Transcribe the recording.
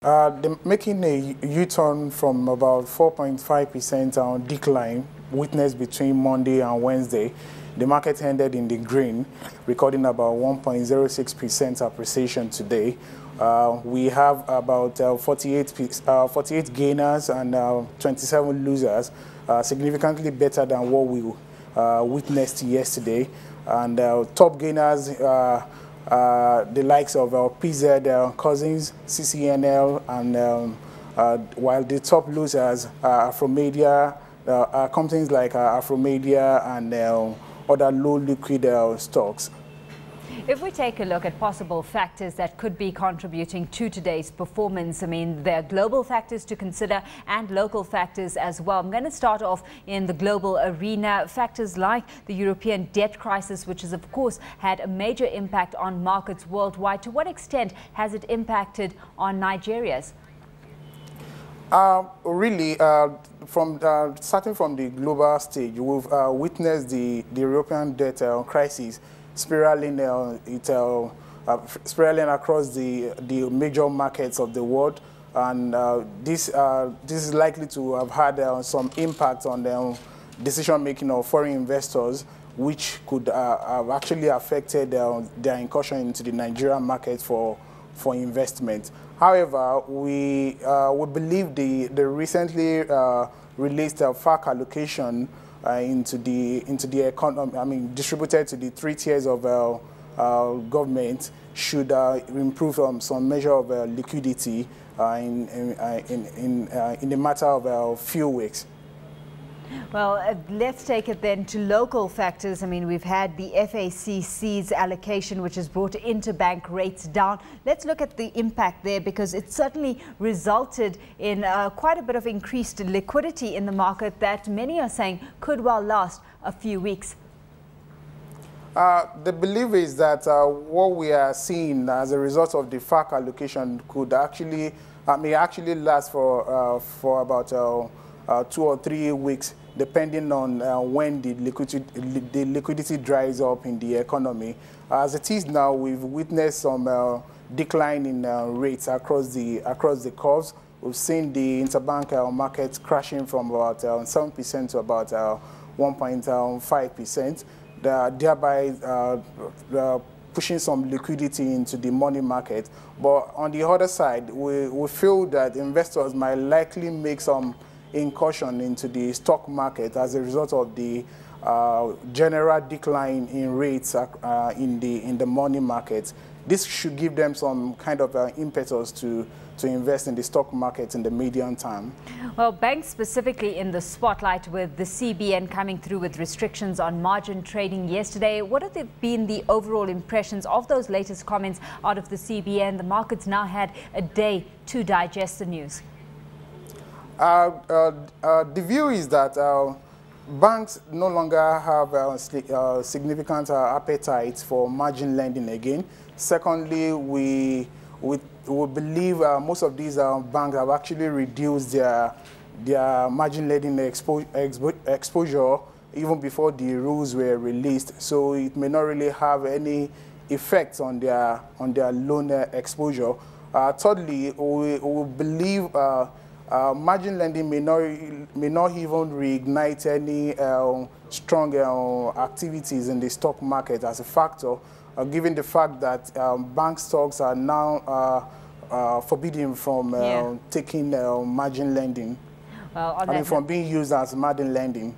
Making a U-turn from about 4.5% decline witnessed between Monday and Wednesday. The market ended in the green, recording about 1.06% appreciation today. We have about 48 gainers and 27 losers, significantly better than what we witnessed yesterday. And top gainers, the likes of PZ Cousins, CCNL, and while the top losers are Afromedia, companies like Afromedia and other low liquid stocks. If we take a look at possible factors that could be contributing to today's performance, I mean, there are global factors to consider and local factors as well. I'm going to start off in the global arena. Factors like the European debt crisis, which has, of course, had a major impact on markets worldwide. To what extent has it impacted on Nigeria's? Really, starting from the global stage, we've witnessed the European debt crisis spiraling across the major markets of the world, and this is likely to have had some impact on the decision-making of foreign investors, which could have actually affected their incursion into the Nigerian market for investment. However, we believe the recently released FAC allocation into the economy, I mean, distributed to the 3 tiers of government, should improve some measure of liquidity in a matter of a few weeks. Well, let's take it then to local factors. I mean, we've had the FACC's allocation, which has brought interbank rates down. Let's look at the impact there, because it certainly resulted in quite a bit of increased liquidity in the market that many are saying could well last a few weeks. The belief is that what we are seeing as a result of the FAC allocation could actually may actually last for about 2 or 3 weeks, depending on when the liquidity dries up in the economy. As it is now, we've witnessed some decline in rates across the curves. We've seen the interbank market crashing from about 7% to about 1.5%, thereby pushing some liquidity into the money market. But on the other side, we feel that investors might likely make some incursion into the stock market as a result of the general decline in rates in the money market. This should give them some kind of impetus to invest in the stock market in the medium term. Well, banks specifically in the spotlight, with the CBN coming through with restrictions on margin trading yesterday. What have been the overall impressions of those latest comments out of the CBN? The markets now had a day to digest the news. The view is that banks no longer have significant appetite for margin lending again. Secondly, we believe most of these banks have actually reduced their margin lending exposure even before the rules were released. So it may not really have any effect on their loan exposure. Thirdly, we believe margin lending may not even reignite any strong activities in the stock market as a factor, given the fact that bank stocks are now forbidden from taking margin lending, from being used as margin lending.